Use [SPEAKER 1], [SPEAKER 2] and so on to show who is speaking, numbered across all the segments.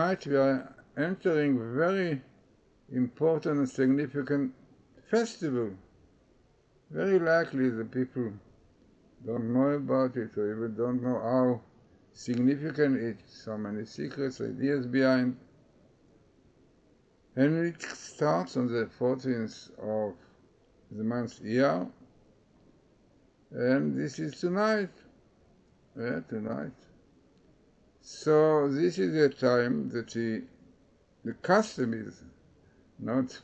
[SPEAKER 1] tonight we are entering very important and significant festival. Very likely the people don't know about it or even don't know how significant it is, so many secrets, ideas behind. And it starts on the 14th of the month Iyar, and this is tonight. Tonight. So this is the time that the custom is, not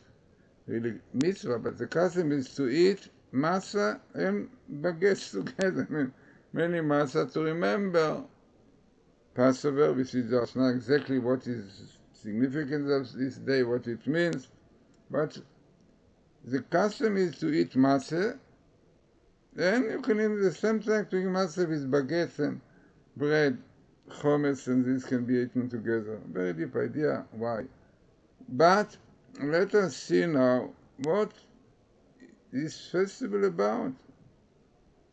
[SPEAKER 1] really mitzvah, but the custom is to eat matzah and baguettes together. I mean, many matzah to remember Passover, which is just not exactly what is significance of this day, what it means, but the custom is to eat matzah, and you can at the same time to eat matzah with baguettes and bread, chometz, and this can be eaten together. Very deep idea why. But let us see now what is festival about.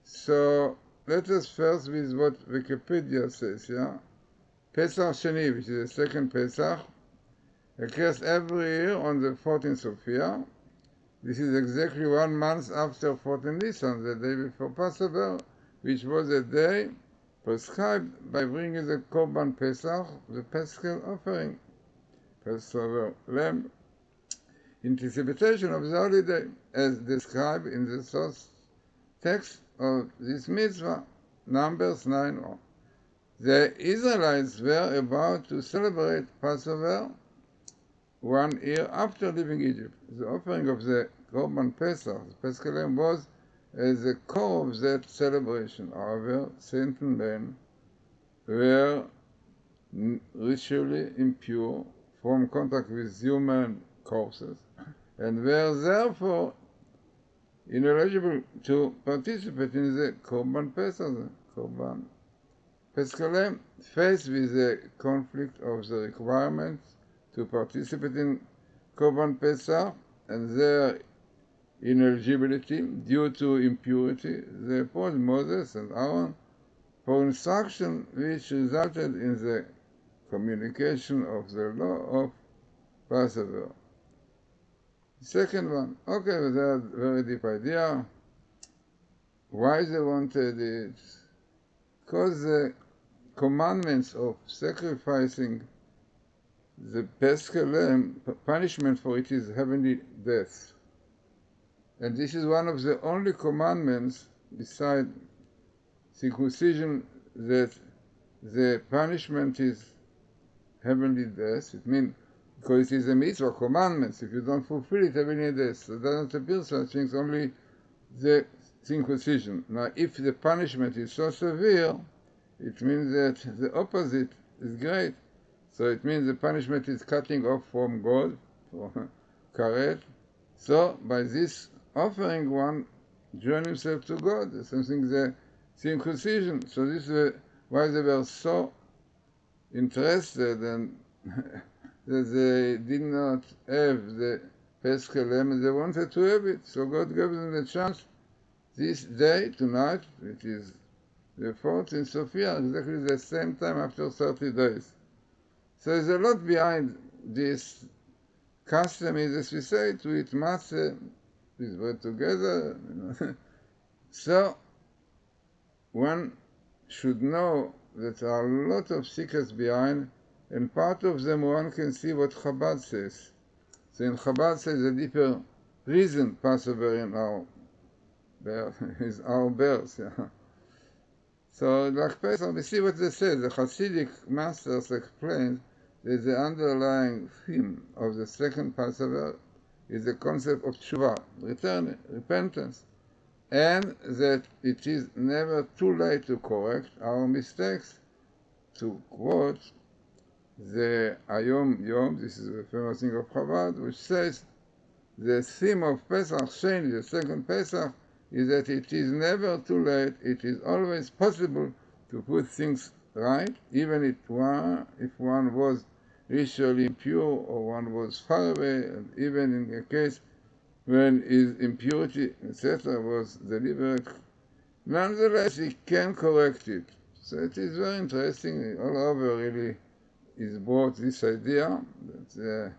[SPEAKER 1] So let us first with what Wikipedia says, Pesach Sheni, which is the second Pesach, occurs every year on the 14th of Iyar. This is exactly 1 month after 14 Nisan, the day before Passover, which was a day prescribed by bringing the Korban Pesach, the Paschal offering, Passover lamb, anticipation of the holiday, as described in the source text of this mitzvah, Numbers 9:1. The Israelites were about to celebrate Passover 1 year after leaving Egypt. The offering of the Korban Pesach, the Paschal lamb, was as the core of that celebration. However, certain men were ritually impure from contact with human corpses and were therefore ineligible to participate in the Korban Pesach, the Korban Paschal lamb. Faced with the conflict of the requirements to participate in Korban Pesach and their ineligibility due to impurity, they approached Moses and Aaron for instruction, which resulted in the communication of the law of Passover. Second one, okay, with that very deep idea. Why they wanted it? Because the commandments of sacrificing the Paschal lamb, punishment for it is heavenly death. And this is one of the only commandments beside circumcision that the punishment is heavenly death. It means because it is a mitzvah, commandments. If you don't fulfill it, heavenly death. So it doesn't appear such things, only the circumcision. Now, if the punishment is so severe, it means that the opposite is great. So it means the punishment is cutting off from God, from karet. So by this offering, one join himself to God. There's something the circumcision. So this is why they were so interested and that they did not have the Paschal lamb, and they wanted to have it. So God gave them the chance this day, tonight, which is the 14th of Iyar, exactly the same time after 30 days. So there's a lot behind this custom, is, as we say, to eat matzah with bread together. So one should know that there are a lot of secrets behind, and part of them one can see what Chabad says. So in Chabad says a deeper reason Passover in our birth, is our birth. So like Pesach, we see what they say. The Hasidic masters explain that the underlying theme of the second Passover is the concept of tshuva, return, repentance, and that it is never too late to correct our mistakes. To quote the Ayom Yom, this is a famous thing of Chabad, which says the theme of Pesach Sheni, the second Pesach, is that it is never too late, it is always possible to put things right, even if one was ritually impure or one was far away, and even in a case when his impurity, etc., was deliberate. Nonetheless, he can correct it. So it is very interesting, all over really, is brought this idea that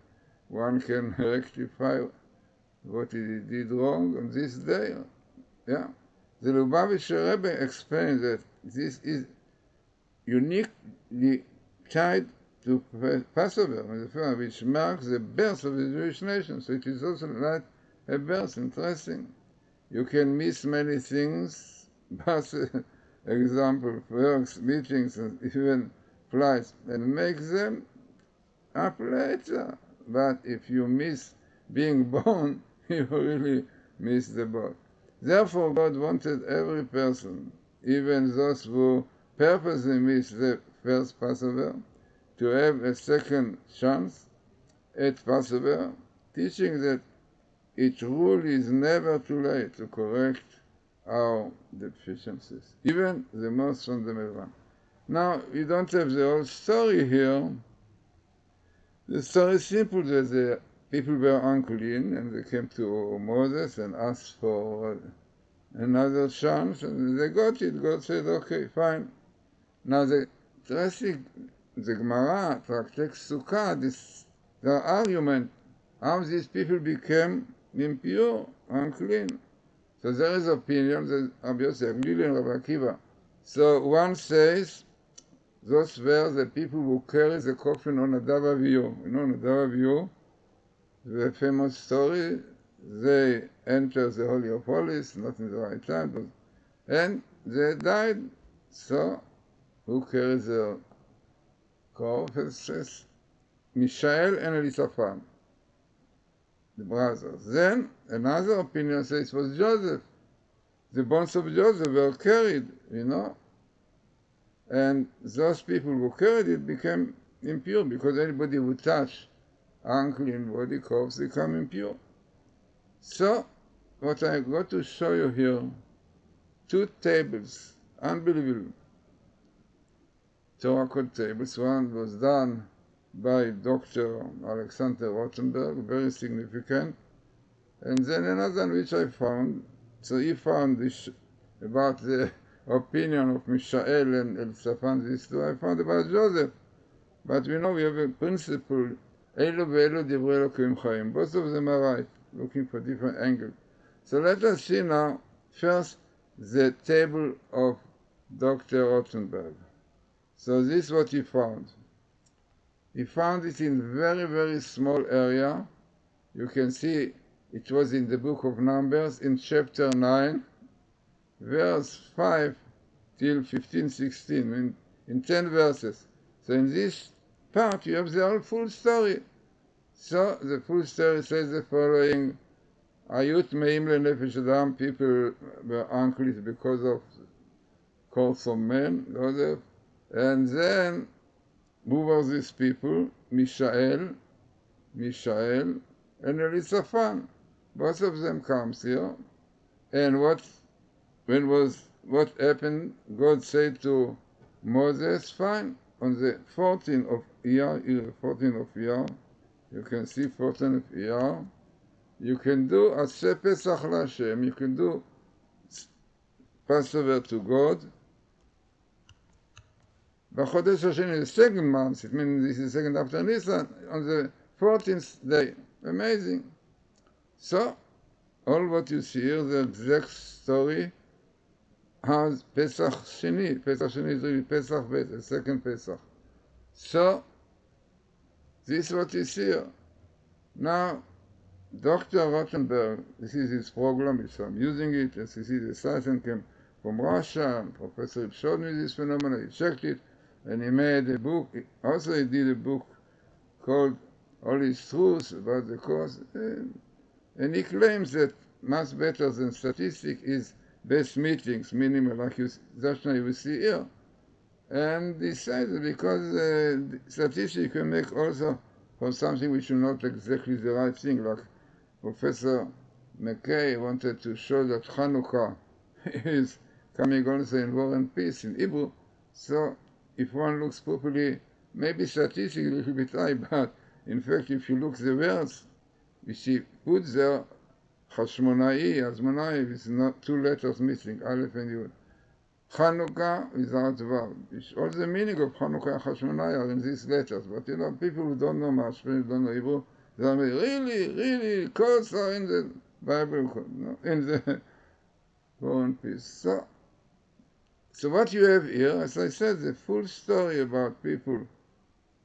[SPEAKER 1] one can rectify what he did wrong on this day. Yeah. The Lubavitcher Rebbe explains that this is uniquely tied to Passover, which marks the birth of the Jewish nation. So it is also like a birth. Interesting. You can miss many things, but example, works, meetings, and even flights, and make them up later. But if you miss being born, you really miss the boat. Therefore, God wanted every person, even those who purposely miss the first Passover, to have a second chance at Passover, teaching that it really is never too late to correct our deficiencies, even the most fundamental one. Now, we don't have the whole story here. The story is simple that the people were unclean and they came to Moses and asked for another chance, and they got it. God said, okay, fine. Now the Gemara, Tractate Sukkah, their argument, how these people became impure, unclean. So there is opinion, there's obviously Rabbi and Rabbi Akiva. So one says, those were the people who carry the coffin on Nadav Avihu. You know Nadav Avihu, the famous story, they enter the Holy of Holies, not in the right time, and they died. So, who carries the corpse? Says Mishael and Elisaphan, the brothers. Then another opinion says it was Joseph. The bones of Joseph were carried, and those people who carried it became impure because anybody who touched unclean body corpse become impure. So, what I got to show you here, two tables, unbelievable Torah code tables. One was done by Dr. Alexander Rotenberg, very significant, and then another which I found. So he found this about the opinion of Mishael and Elisaphan, these two. I found about Joseph. But we know we have a principle, Elu ve'elu divrei Elokim chaim. Both of them are right, looking for different angles. So let us see now, first, the table of Dr. Rotenberg. So this is what he found. He found it in very, very small area. You can see it was in the book of Numbers in chapter 9, verse 5 till 15, 16, in 10 verses. So in this part you have the whole full story. So the full story says the following: Ayut meim lenefesh adam, people were unclean because of course of men, Joseph. And then, who were these people? Mishael, and Elisaphan. Both of them comes here. And what happened? God said to Moses, fine, on the 14th of Iyar, you can see 14th of Iyar, you can do Aseh Pesach LaHashem, you can do Passover to God. B'chodesh Hashem, the second month, it means this is the second after Nisan, on the 14th day. Amazing. So, all what you see here, the exact story, has Pesach Sheni. Pesach Sheni is really Pesach Bet, the second Pesach. So, this is what you see here. Now, Dr. Rotenberg, this is his program, so I'm using it, as you see the Satan came from Russia, and Professor showed me this phenomenon, he checked it, and he made a book. Also he did a book called All His Truths about the course, and he claims that much better than statistics is best meetings, minimal, like that's what you will see here. And he said that because statistics you can make also for something which is not exactly the right thing, like Professor McKay wanted to show that Hanukkah is coming also in War and Peace in Hebrew. So if one looks properly, maybe statistics a little bit high, but in fact if you look the words, which he put there, Hashmonai, Hazmonai, is not two letters missing, Aleph and Yud. Chanukah without vav. All the meaning of Chanukah and Hashmonai are in these letters, but people who don't know much, people who don't know Hebrew, they are really, codes are in the Bible, no? In the War and Peace. So what you have here, as I said, the full story about people,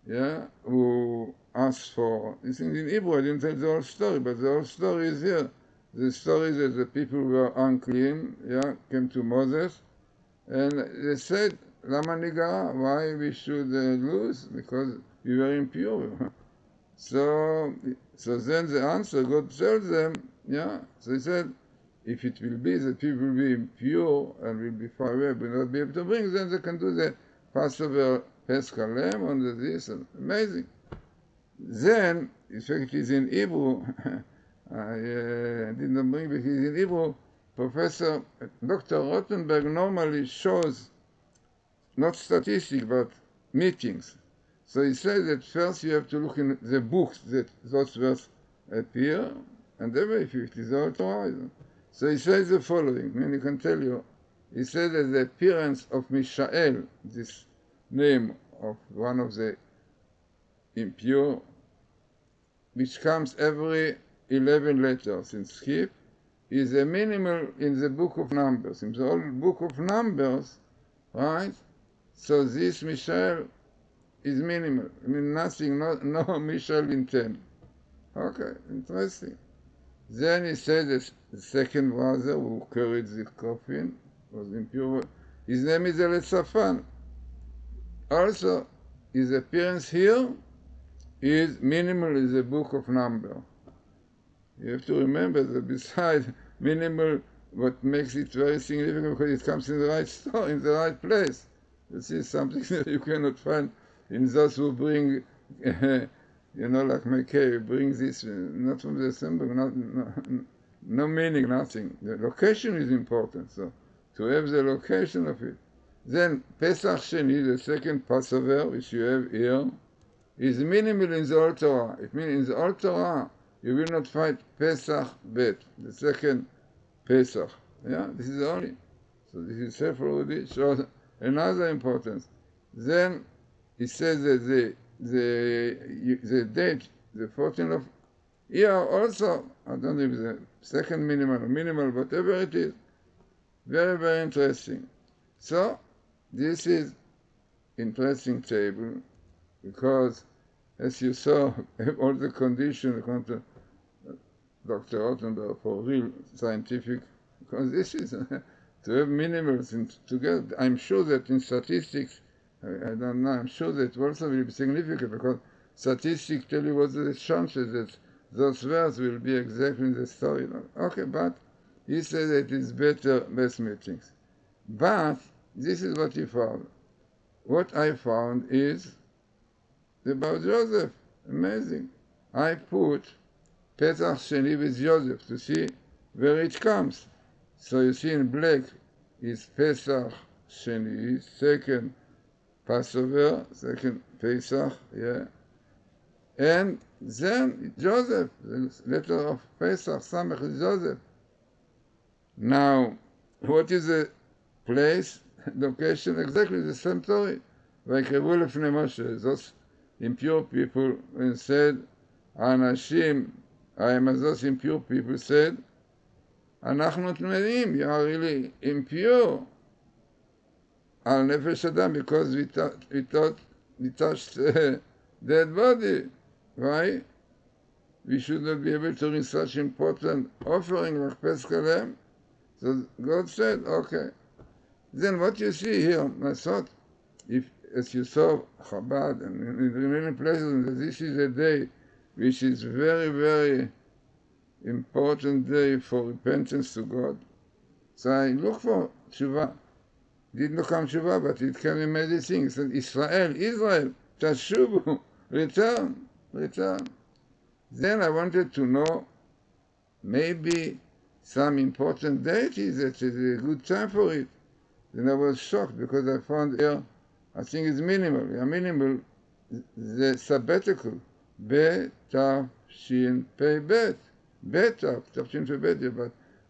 [SPEAKER 1] who asked for, it's in Hebrew, I didn't tell the whole story, but the whole story is here. The story that the people were unclean, came to Moses, and they said, Lama nigara, why we should lose? Because we were impure. So then the answer, God tells them, so he said, if it will be that people will be impure and will be far away, but not be able to bring, then they can do the Passover Pesach lamb on this. Amazing. Then, in fact, it is in Hebrew. I didn't bring, but it is in Hebrew. Professor Dr. Rotenberg normally shows not statistics, but meetings. So he says that first you have to look in the books that those verses appear, and every if it is all Torah. So he says the following, and he can tell you, he says that the appearance of Mishael, this name of one of the impure, which comes every 11 letters in skip, is a minimal in the book of Numbers. In the whole book of Numbers, right? So this Mishael is minimal. I mean, nothing, no Mishael in 10. Okay, interesting. Then he said that the second brother who carried the coffin was impure. His name is Elitzaphan. Also, his appearance here is minimal in the book of Numbers. You have to remember that beside minimal, what makes it very significant because it comes in the right store, in the right place. This is something that you cannot find in those who bring, like McKay, bring this, not from the assembly, no meaning, nothing. The location is important, so to have the location of it. Then Pesach Sheni, the second Passover, which you have here, is minimal in the Old Torah. It means in the Old Torah, you will not find Pesach Bet, the second Pesach. This is only. So this is Sefer already shows another importance. Then he says that the date, the 14th of year also, I don't know if it's the second minimal, whatever it is, very, very interesting. So this is interesting table because, as you saw, all the conditions according to Dr. Rotenberg for real scientific, because this is to have minimals together. I'm sure that in statistics, I don't know, I'm sure that also will be significant because statistics tell you what are the chances that those words will be exactly in the story. Okay, but he said that it's better best meetings. But this is what he found. What I found is about Joseph. Amazing. I put Pesach Sheni with Joseph to see where it comes. So you see in black is Pesach Sheni, second Passover, second Pesach, and then Joseph, the letter of Pesach, Samech is Joseph. Now, what is the place, location? Exactly the same story. ויקרבו לפני משה, those impure people, and said, האנשים, those impure people said, אנחנו טמאים, you are really impure, על נפש אדם, because we touched dead body, right? We should not be able to bring such important offering like Pesach lamb. So God said, okay. Then what you see here, I thought, as you saw Chabad, and in many places, this is a day which is very, very important day for repentance to God. So I look for tshuva. Did not come tshuva, but it came in many things. It said, Israel, tashubu, return. Then I wanted to know maybe some important deities that is a good time for it. Then I was shocked because I found here, I think it's minimal. Minimal, the sabbatical, Tav Shin Pei Bet. Tav Shin Pei Bet,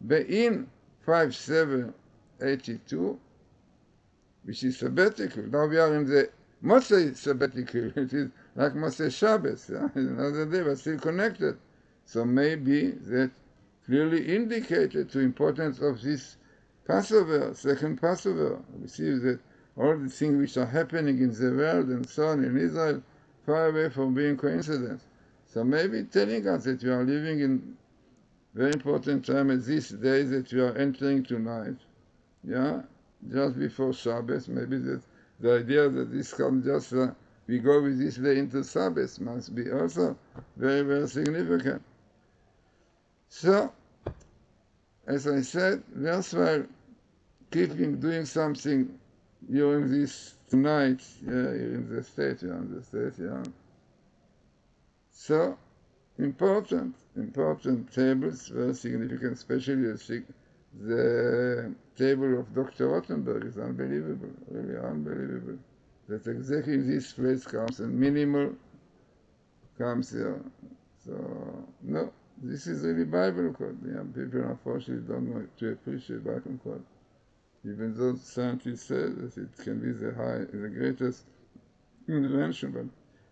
[SPEAKER 1] but in 5782, which is sabbatical. Now we are in the Moshe sabbatical. It is like Moshe Shabbos, yeah? Another day, but still connected. So maybe that clearly indicated the importance of this Passover, second Passover. We see that all the things which are happening in the world and so on in Israel, far away from being coincidence. So maybe telling us that we are living in very important time at this day that we are entering tonight, yeah, just before Shabbos. Maybe that the idea that this comes just, we go with this day into Shabbos must be also very, very significant. So, as I said, worthwhile doing something during this tonight, here in the States, yeah. So, important tables, very significant, especially the table of Dr. Rotenberg is unbelievable, really unbelievable. That exactly this place comes, and minimal comes here. So, no, this is really Bible code. Yeah, people unfortunately don't know to appreciate Bible code. Even though scientists say that it can be the greatest invention, but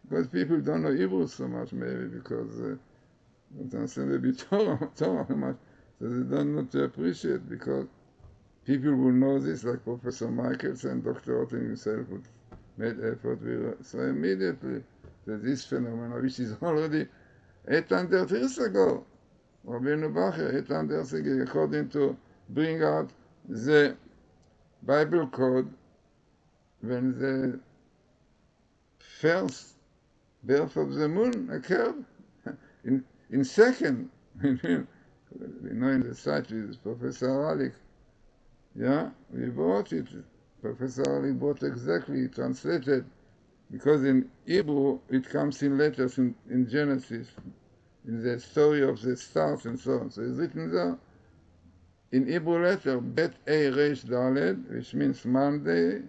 [SPEAKER 1] because people don't know Hebrew so much, maybe because don't understand maybe Torah much, so they don't know to appreciate, because people will know this, like Professor Michaels and Dr. Otten himself would made effort with. So immediately that this phenomenon, which is already 800 years ago, Rabbeinu Bacher, 800 years ago, according to bring out the Bible code, when the first birth of the moon occurred, in second, we know in the site with Professor Ralik, yeah, we brought it. Professor Ralik brought exactly, translated, because in Hebrew it comes in letters in Genesis, in the story of the stars and so on. So it's written there in Hebrew letter, Bet A Resh Daled, which means Monday,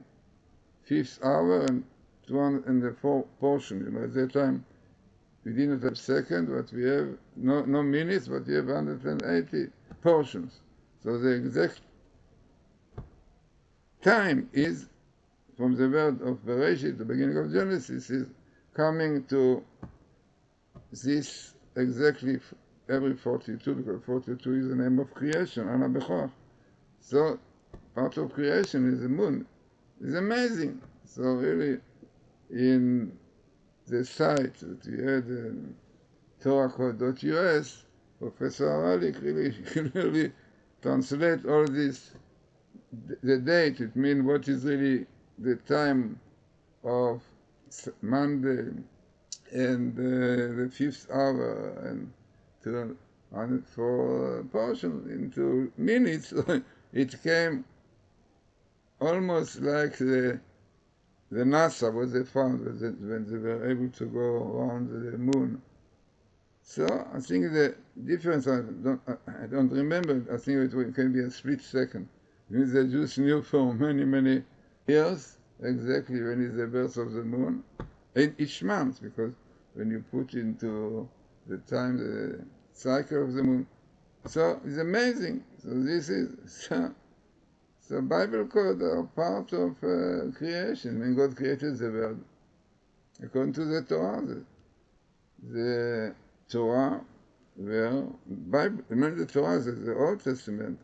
[SPEAKER 1] 5th hour, and one and the fourth portion. You know, at that time we didn't have second, but we have no minutes, but we have 180 portions. So the exact time is from the word of Bereshit, the beginning of Genesis, is coming to this exactly every 42, because 42 is the name of creation, Ana Bechor. So part of creation is the moon. It's amazing. So really, in the site that we had, torahcode.us, Professor Aralik really clearly translate all this, the date, it means what is really the time of Monday and the 5th hour, and for portion into minutes. It came almost like the NASA, what they found when they were able to go around the moon. So I think the difference, I don't remember, I think it can be a split second. Means the Jews knew for many, many years exactly when is the birth of the moon, in each month, because when you put into the time, the cycle of the moon. So it's amazing. So this is, so Bible code are part of creation. When God created the world, according to the Torah, the Torah remember the Torah, the Old Testament,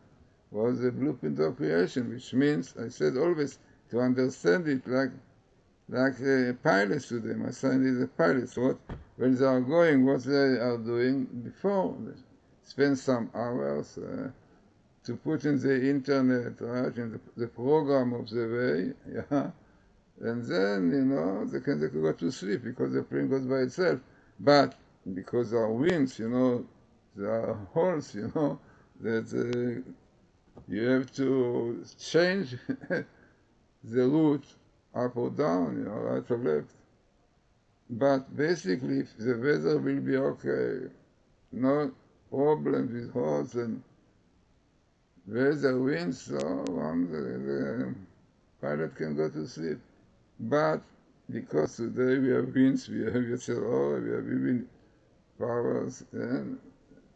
[SPEAKER 1] was the blueprint of creation, which means, I said always, to understand it like a pilot to them. I signed it as a pilot. So when they are going, what they are doing before, they spend some hours to put in the internet, right, in the program of the way, yeah, and then, they can go to sleep because the plane goes by itself. But because there are winds, there are holes, that you have to change the route up or down, right or left. But basically, if the weather will be okay, no problems with holes and weather winds, so the pilot can go to sleep. But because today we have winds, we have wind powers, and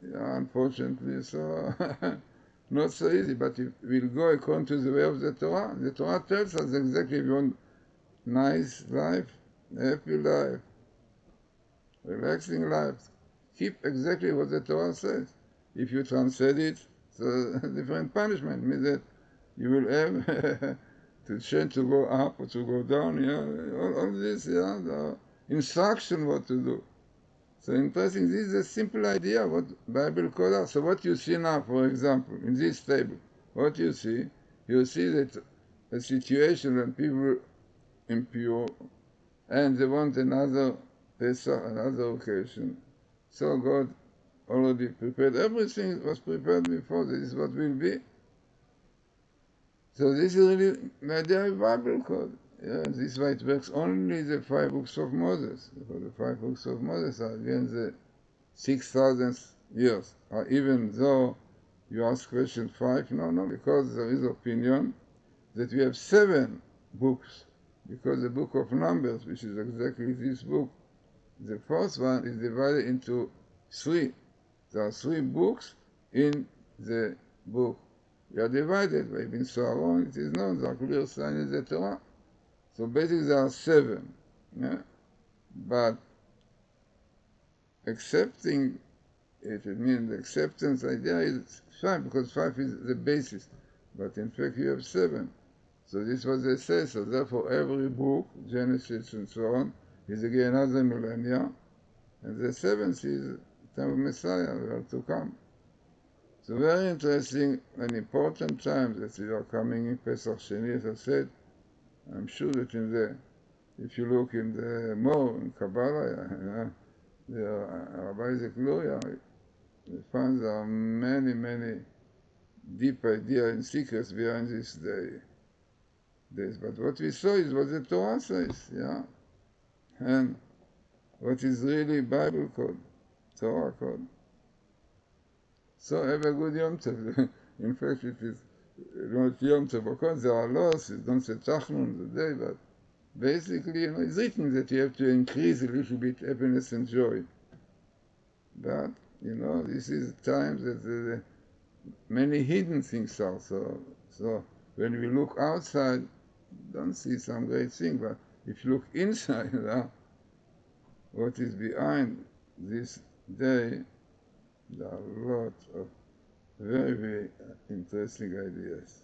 [SPEAKER 1] unfortunately, so not so easy, but if we'll go according to the way of the Torah tells us exactly if you want nice life, happy life, relaxing life, keep exactly what the Torah says. If you translate it, so different punishment means that you will have to change to go up or to go down, all this, the instruction what to do. So interesting, this is a simple idea what Bible calls us. So what you see now, for example, in this table, what you see that a situation when people impure and they want another Pesach, another occasion. So God already prepared, everything was prepared before, this is what will be. So this is really the idea of Bible code. Yeah, this is why it works only the 5 books of Moses. Because the 5 books of Moses are against the 6,000 years. Or even though you ask question 5, no, because there is opinion that we have 7 books. Because the book of Numbers, which is exactly this book, the first one is divided into 3. There are 3 books in the book. We are divided by Ibn Saharon, it is known, there are clear signs in the Torah. So basically there are 7. Yeah? But accepting it means the acceptance idea is 5, because 5 is the basis. But in fact you have 7. So this is what they say. So therefore every book, Genesis and so on, is again another millennia. And the 7th is the time of Messiah, we are to come. So very interesting and important time that we are coming in Pesach Sheni, as I said. I'm sure that if you look in the more in Kabbalah, the Rabbi Glazerson, we find there are many deep ideas and secrets behind these days. But what we saw is what the Torah says, and what is really Bible code, Torah code. So have a good Yom Tov. In fact, it is not Yom Tov, because there are laws, it don't say Tachnun the day, but basically, it's written that you have to increase a little bit happiness and joy. But, this is time that many hidden things are. So when we look outside, don't see some great thing, but if you look inside, what is behind this day, there are a lot of very interesting ideas.